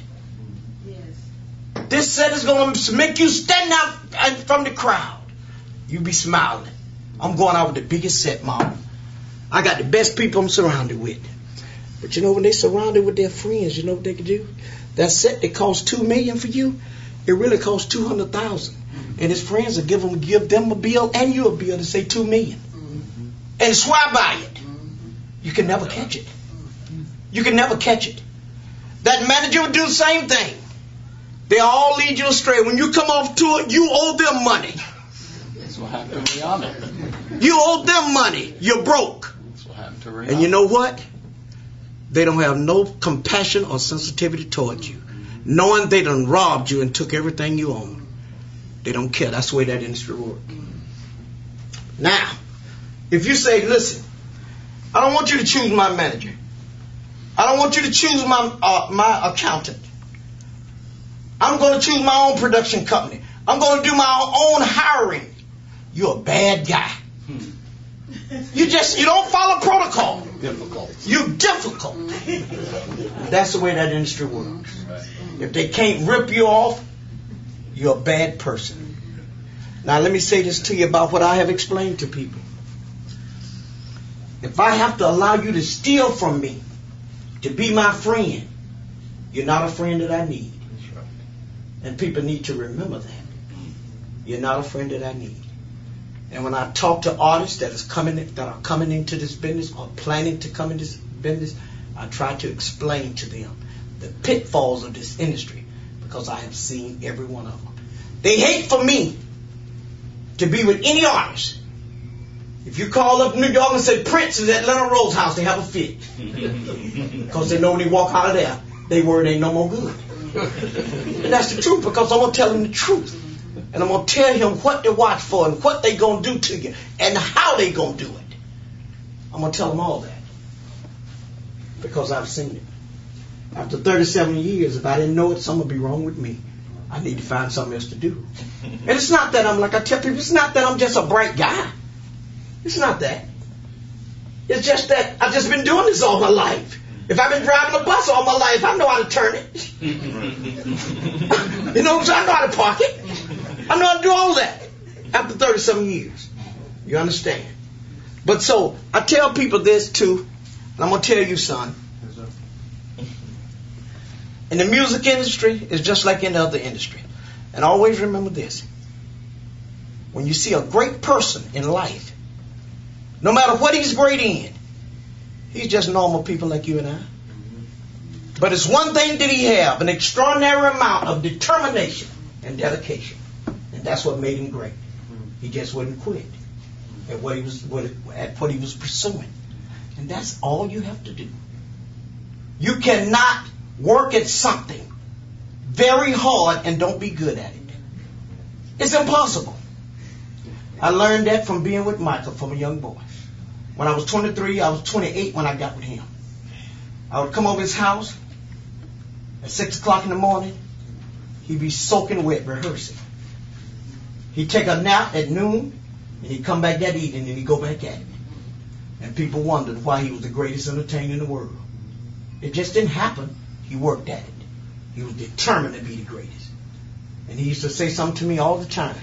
Yes. This set is going to make you stand out from the crowd. You be smiling. I'm going out with the biggest set, Mom. I got the best people I'm surrounded with. But you know, when they're surrounded with their friends, you know what they can do? That set that costs $2 million for you, it really costs $200,000. And his friends will give them a bill and you a bill to say $2 million. And swear by it. You can never catch it. You can never catch it. That manager will do the same thing. They all lead you astray. When you come off tour, you owe them money. That's what happened to Rihanna. You owe them money. You're broke. That's what happened to Rihanna. And you know what? They don't have no compassion or sensitivity towards you. Knowing they done robbed you and took everything you own. They don't care. That's the way that industry works. Now, if you say, listen, I don't want you to choose my manager. I don't want you to choose my accountant. I'm going to choose my own production company. I'm going to do my own hiring. You're a bad guy. You don't follow protocol. Difficult. You're difficult. That's the way that industry works. If they can't rip you off, you're a bad person. Now let me say this to you about what I have explained to people. If I have to allow you to steal from me to be my friend, you're not a friend that I need. And people need to remember that. You're not a friend that I need. And when I talk to artists that are coming into this business or planning to come into this business, I try to explain to them the pitfalls of this industry because I have seen every one of them. They hate for me to be with any artist. If you call up New York and say Prince is at Leonard Rose house, they have a fit. Because they know when they walk out of there, they word ain't no more good. And that's the truth because I'm going to tell them the truth. And I'm going to tell him what to watch for and what they going to do to you and how they going to do it. I'm going to tell them all that. Because I've seen it. After 37 years, if I didn't know it, something would be wrong with me. I need to find something else to do. And it's not that I'm, like I tell people, it's not that I'm just a bright guy. It's not that. It's just that I've just been doing this all my life. If I've been driving a bus all my life, I know how to turn it. You know what I'm saying? I know how to park it. I know how to do all that after 37 years. You understand? But so, I tell people this too, and I'm going to tell you, son. In the music industry, it's just like any other industry. And always remember this. When you see a great person in life, no matter what he's great in, he's just normal people like you and I. But it's one thing that he have, an extraordinary amount of determination and dedication. And that's what made him great. He just wouldn't quit at what he was pursuing. And that's all you have to do. You cannot work at something very hard and don't be good at it. It's impossible. I learned that from being with Michael from a young boy. When I was 23, I was 28 when I got with him. I would come over his house at 6 o'clock in the morning. He'd be soaking wet rehearsing. He'd take a nap at noon, and he'd come back that evening, and he'd go back at it. And people wondered why he was the greatest entertainer in the world. It just didn't happen. He worked at it. He was determined to be the greatest. And he used to say something to me all the time.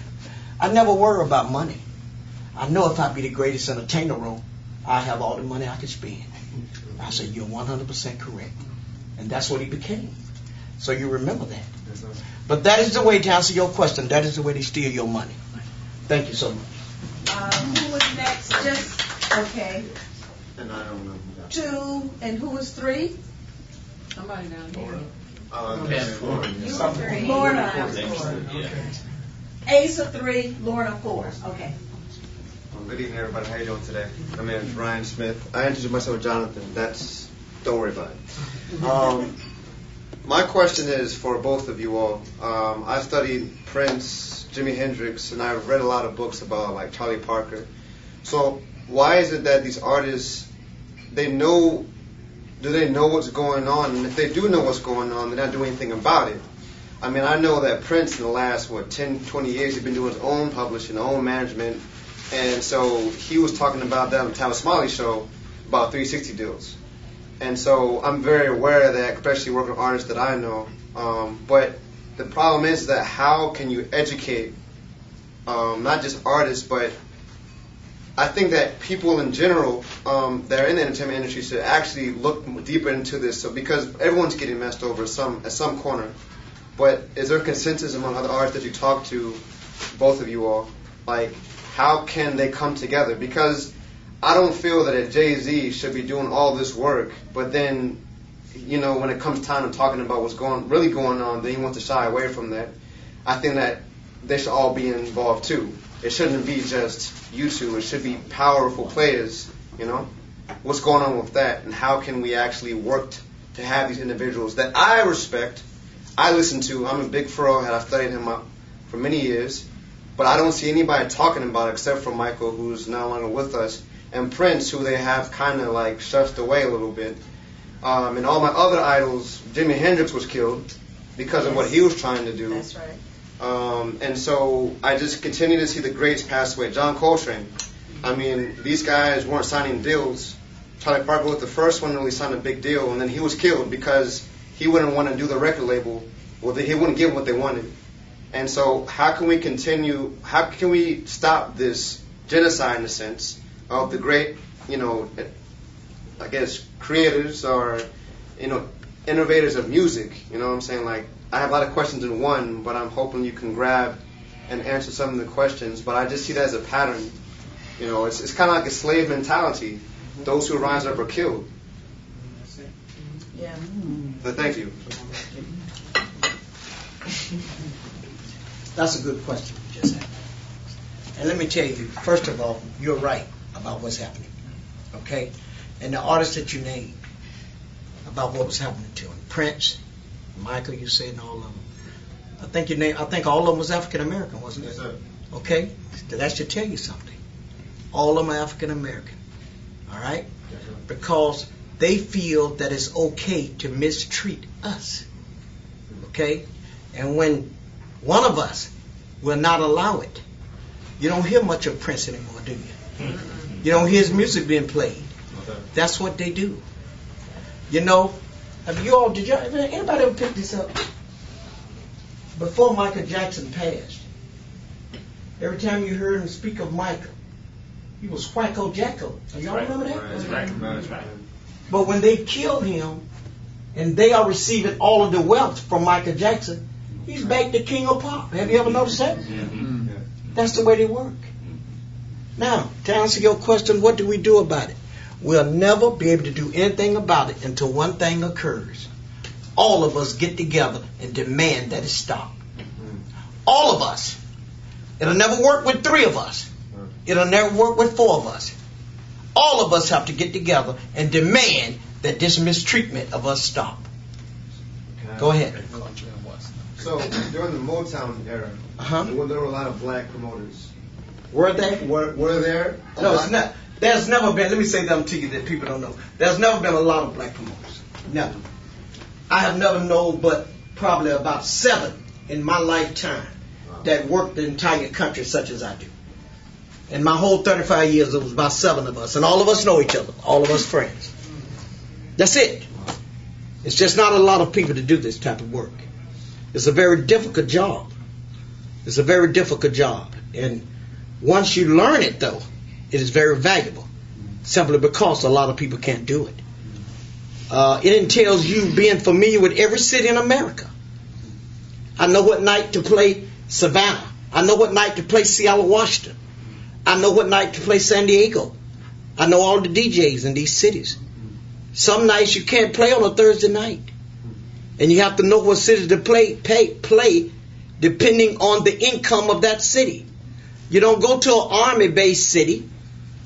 I never worry about money. I know if I be the greatest entertainer, I have all the money I can spend. I said, you're 100% correct. And that's what he became. So you remember that. But that is the way, to answer your question, that is the way they steal your money. Thank you so much. Who was next? Just, okay. And I don't know. 2, and who was 3? Somebody down here. You were 3. Lorna, I was 4. Asa 3, Lorna 4. Okay. Good evening, everybody. How you doing today? My name is Ryan Smith. I introduced myself as Jonathan. Don't worry about it. My question is for both of you all. I studied Prince, Jimi Hendrix, and I've read a lot of books about like Charlie Parker. So why is it that these artists, do they know what's going on? And if they do know what's going on, they're not doing anything about it. I mean, I know that Prince in the last, 10, 20 years, he's been doing his own publishing, his own management. And so he was talking about that on the Thomas Smiley show about 360 deals. And so I'm very aware of that, especially working with artists that I know. But the problem is that how can you educate not just artists, but I think that people in general that are in the entertainment industry should actually look deeper into this. So because everyone's getting messed over at some corner. But is there consensus among other artists that you talk to, both of you all, like how can they come together? Because I don't feel that a Jay-Z should be doing all this work, but then, when it comes time to talking about what's really going on, then he wants to shy away from that. I think that they should all be involved too. It shouldn't be just you two. It should be powerful players, What's going on with that, and how can we actually work to have these individuals that I respect, I listen to. I'm a big Pharrell head. I've studied him for many years, but I don't see anybody talking about it except for Michael, who's no longer with us, and Prince, who they have kind of like shushed away a little bit. And all my other idols, Jimi Hendrix was killed because of what he was trying to do. That's right. And so I just continue to see the greats pass away. John Coltrane. I mean, these guys weren't signing deals. Charlie Parker was the first one to really sign a big deal, and then he was killed because he wouldn't want to do the record label. Well, he wouldn't give them what they wanted. And so how can we continue, how can we stop this genocide in a sense of the great, I guess, creators or, innovators of music, what I'm saying? Like, I have a lot of questions in one, but I'm hoping you can grab and answer some of the questions. But I just see that as a pattern. It's kind of like a slave mentality. Those who rise up are killed. Yeah. But thank you. That's a good question you just had. And let me tell you, first of all, you're right about what's happening. Okay? And the artists that you named, about what was happening to them. Prince, Michael, you said, and all of them. I think all of them was African American, wasn't it? Yes, sir. Okay, that should tell you something. All of them are African American. All right, Yes, sir. because they feel that it's okay to mistreat us. Okay, and when one of us will not allow it, you don't hear much of Prince anymore, do you? You don't hear his music being played. Okay. That's what they do. You know, did anybody ever pick this up? Before Michael Jackson passed, every time you heard him speak of Michael, he was Wacko Jacko. Y'all remember that? That's right. That's right. But when they killed him, and they are receiving all of the wealth from Michael Jackson, he's back to King of Pop. Have you ever noticed that? Mm-hmm. Yeah. That's the way they work. Now, to answer your question, what do we do about it? We'll never be able to do anything about it until one thing occurs. All of us get together and demand that it stop. All of us. It'll never work with 3 of us. It'll never work with 4 of us. All of us have to get together and demand that this mistreatment of us stop. Go ahead. So during the Motown era, there were a lot of black promoters. Were they? Were there? No, it's not. There's never been, let me say something to you that people don't know. There's never been a lot of black promoters. Never. I have never known but probably about 7 in my lifetime that worked the entire country such as I do. In my whole 35 years, it was about 7 of us. And all of us know each other. All of us friends. That's it. It's just not a lot of people to do this type of work. It's a very difficult job. It's a very difficult job. And once you learn it, though, it is very valuable. Simply because a lot of people can't do it. It entails you being familiar with every city in America. I know what night to play Savannah. I know what night to play Seattle, Washington. I know what night to play San Diego. I know all the DJs in these cities. Some nights you can't play on a Thursday night. And you have to know what city to play depending on the income of that city. You don't go to an army-based city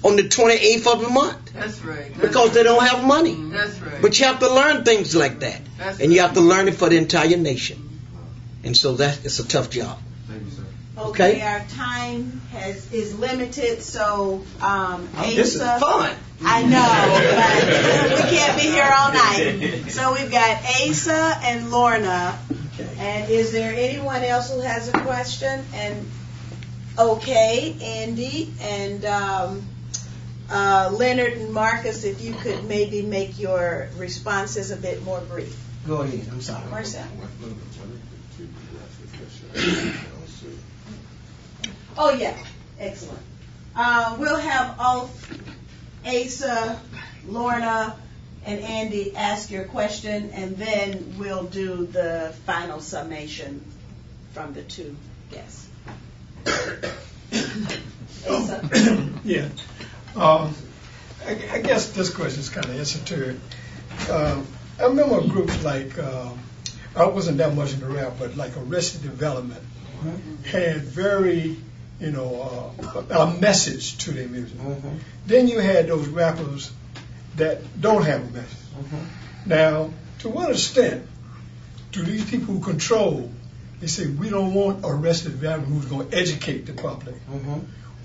on the 28th of the month. That's right. Because they don't have money. That's right. But you have to learn things like that. And you have to learn it for the entire nation. And so it's a tough job. Thank you, sir. Okay, our time is limited, so this is fun. I know, but we can't be here all night. So we've got Asa and Lorna. Okay. And is there anyone else who has a question? And okay, Andy and Leonard and Marcus, if you could maybe make your responses a bit more brief. Go ahead. I'm sorry. Marcel. Oh, yeah. Excellent. We'll have all Asa, Lorna, and Andy ask your question, and then we'll do the final summation from the 2 guests. Asa? Yeah. I guess this question is kind of esoteric. I remember groups like, I wasn't that much into rap, but like Arrested Development had very, a message to their music. Then you had those rappers that don't have a message. Now, to what extent do these people who control, they say, we don't want Arrested Development who's going to educate the public.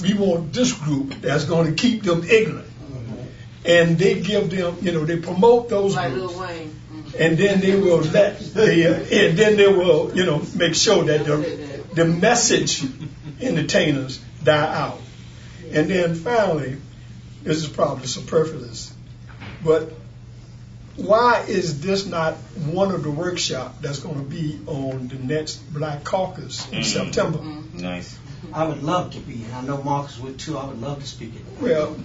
We want this group that's going to keep them ignorant. And they give them, they promote those like groups. Lil Wayne. And then they will and then they will, make sure that the message entertainers die out. And then finally, this is probably superfluous, but why is this not one of the workshops that's going to be on the next Black Caucus in September? Nice. I would love to be, and I know Marcus would too. I would love to speak it. Well,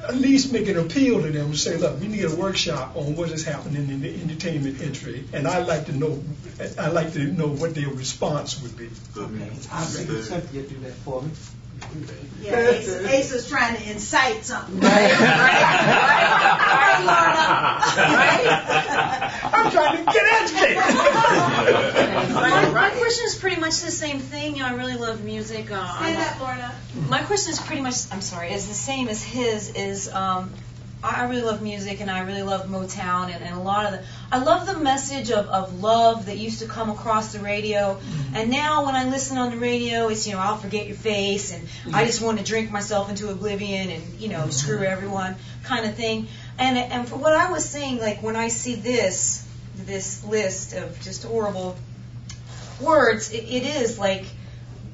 at least make an appeal to them and say, look, we need a workshop on what is happening in the entertainment industry, and I'd like to know what their response would be. Okay. I'll bring Cynthia to do that for me. Yeah, Asa's trying to incite something. Right, I'm trying to get educated. My question is pretty much the same thing. I really love music. Stand up, Lorna. My question is pretty much, is the same as his, is I really love music, and I really love Motown, and a lot of I love the message of love that used to come across the radio. And now when I listen on the radio, it's, I'll forget your face, and I just want to drink myself into oblivion, and, screw everyone kind of thing. And for what I was saying, like when I see this list of just horrible words, it is like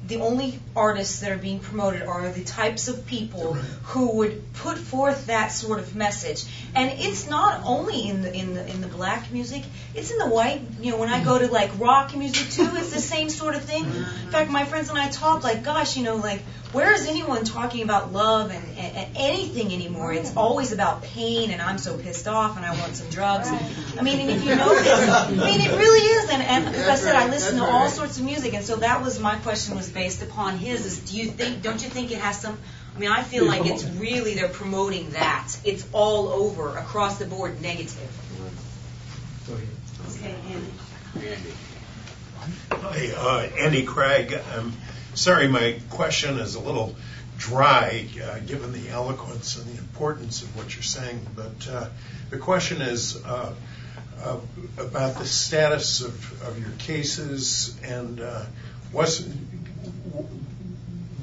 the only artists that are being promoted are the types of people who would put forth that sort of message. And it's not only in the black music, it's in the white. When I go to like rock music too, it's the same sort of thing. In fact, my friends and I talk like, gosh, like where is anyone talking about love and anything anymore? It's always about pain, and I'm so pissed off, and I want some drugs. And if you know this, it really is. And as I said, I listen to all sorts of music, and so that was my question was based upon his. Is don't you think it has some? I feel like it's really they're promoting that. It's all over across the board negative. Go ahead. Okay, Andy. Hi, Andy Craig. I'm sorry my question is a little dry, given the eloquence and the importance of what you're saying, but the question is about the status of your cases and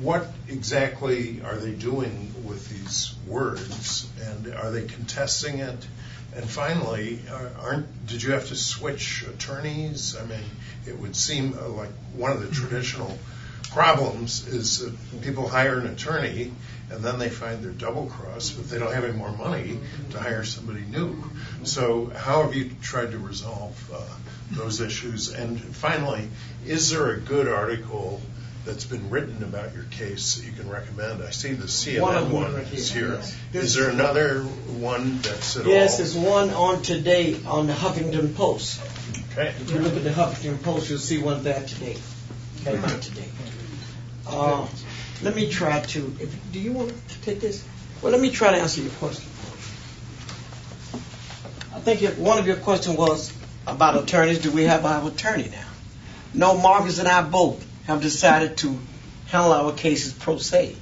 what exactly are they doing with these words, and are they contesting it? And finally, did you have to switch attorneys? It would seem like one of the traditional problems is that people hire an attorney and then they find they're double-crossed, but they don't have any more money to hire somebody new. So how have you tried to resolve those issues? And finally, is there a good article that's been written about your case that you can recommend? I see the CNN one is here. Is there another one that's at all? Yes, there's one on today on the Huffington Post. Okay. If you look at the Huffington Post, you'll see one there today. Came out today. Let me try to. Do you want to take this? Well, let me try to answer your question. I think one of your questions was about attorneys. Do we have our attorney now? No, Marcus and I both have decided to handle our cases pro se,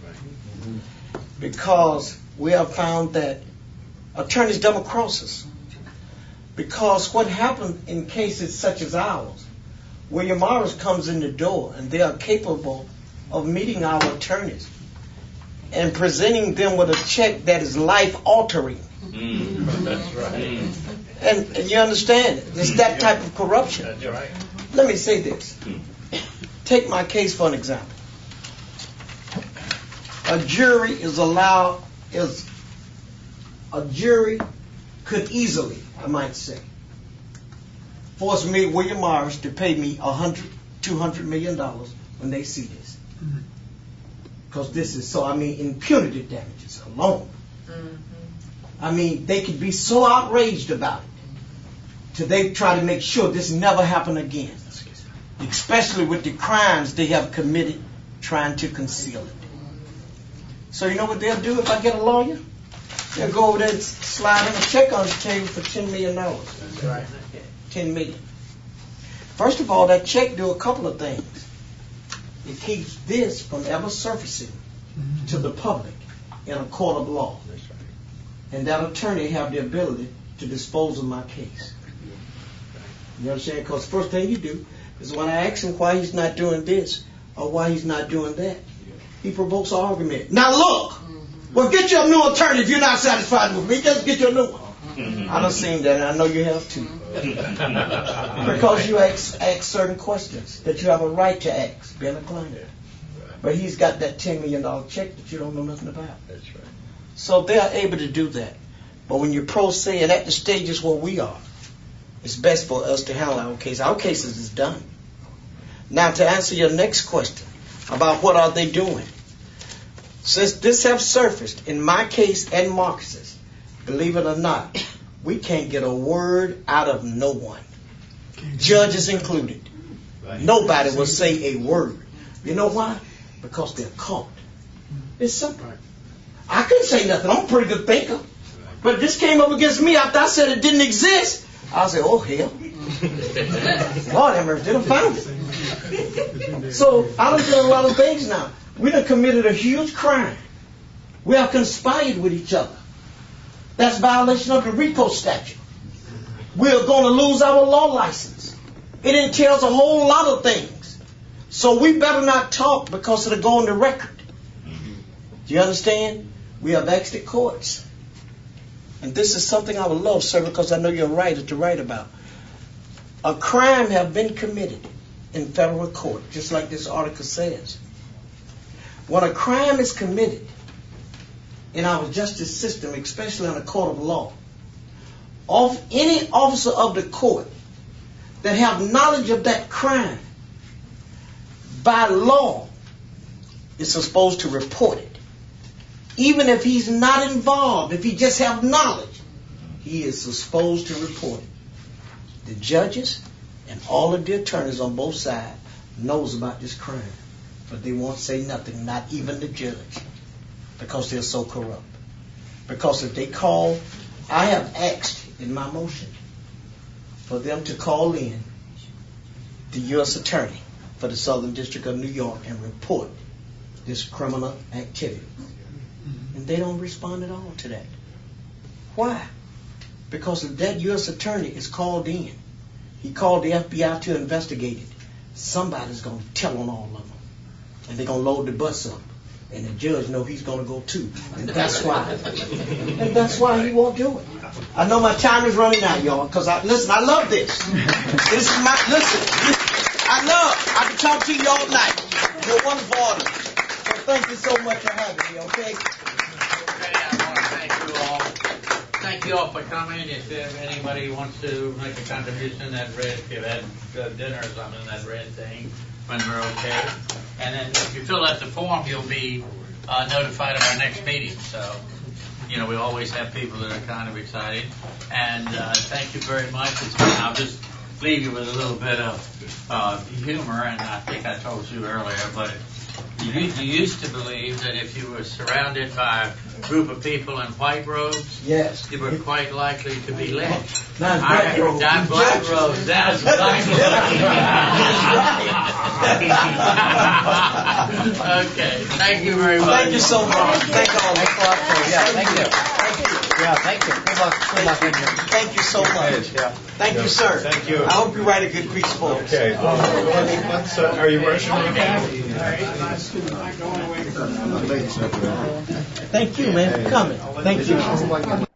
because we have found that attorneys double cross us. Because what happened in cases such as ours, William Morris comes in the door and they are capable of meeting our attorneys and presenting them with a check that is life-altering. That's right. And you understand, it's that type of corruption. That's right. Let me say this. Take my case for an example. A jury could easily, I might say, force me, William Morris, to pay me $100, $200 million when they see this. Because this is impunity damages alone. They could be so outraged about it till they try to make sure this never happen again. Especially with the crimes they have committed trying to conceal it. So you know what they'll do if I get a lawyer? They'll go over there and slide in a check on the table for $10 million. That's right. $10 million. First of all, that check do a couple of things. It keeps this from ever surfacing to the public in a court of law. That's right. And that attorney have the ability to dispose of my case. You understand? Because the first thing you do is when I ask him why he's not doing this or why he's not doing that, he provokes an argument. Now look, well, get your new attorney if you're not satisfied with me. Just get your new one. I done seen that, and I know you have too. Because you ask certain questions that you have a right to ask, being a client. But he's got that $10 million check that you don't know nothing about. That's right. So they are able to do that. But when you're pro se and at the stages where we are, it's best for us to handle our case. Our cases is done. Now to answer your next question about what are they doing. Since this has surfaced in my case and Marcus's, believe it or not, we can't get a word out of no one. Judges included. Nobody will say a word. You know why? Because they're caught. It's simple. I couldn't say nothing. I'm a pretty good thinker. But if this came up against me after I said it didn't exist, I'll say, oh, hell. Lord have mercy, they done found it. So I done done a lot of things now. We done committed a huge crime. We have conspired with each other. That's violation of the RICO statute. We're going to lose our law license. It entails a whole lot of things. So we better not talk because it'll go on the record. Do you understand? We have exit courts. And this is something I would love, sir, because I know you're a writer to write about. A crime have been committed in federal court, just like this article says. When a crime is committed in our justice system, especially in a court of law, of any officer of the court that have knowledge of that crime, by law, is supposed to report it. Even if he's not involved, if he just have knowledge, he is supposed to report it. The judges and all of the attorneys on both sides knows about this crime, but they won't say nothing, not even the judge, because they're so corrupt. Because if they call, I have asked in my motion for them to call in the U.S. Attorney for the Southern District of New York and report this criminal activity. And they don't respond at all to that. Why? Because if that U.S. Attorney is called in, he called the FBI to investigate it, somebody's going to tell on all of them. And they're going to load the bus up. And the judge knows he's going to go too. And that's why. And that's why he won't do it. I know my time is running out, y'all, because I love this. This is my, listen, I can talk to you all night. You're a wonderful audience. So thank you so much for having me, okay? Thank you all for coming. If anybody wants to make a contribution in that red, if you had dinner or something in that red thing, when we're okay. And then if you fill out the form, you'll be notified of our next meeting. So, we always have people that are kind of excited. And thank you very much. I'll just leave you with a little bit of humor, and I think I told you earlier, but you used to believe that if you were surrounded by a group of people in white robes, yes, you were quite likely to be lynched. Not black robes. Not black robes. That's black robes. Okay. Thank you very much. Thank you so much. Thank you all. Yeah, thank you. Yeah, thank you. Good luck. Thank you so much. Yeah. Thank you, sir. Thank you. I hope you write a good piece of books. Okay. Are you rushing me back? Thank you, man, for coming. Thank you.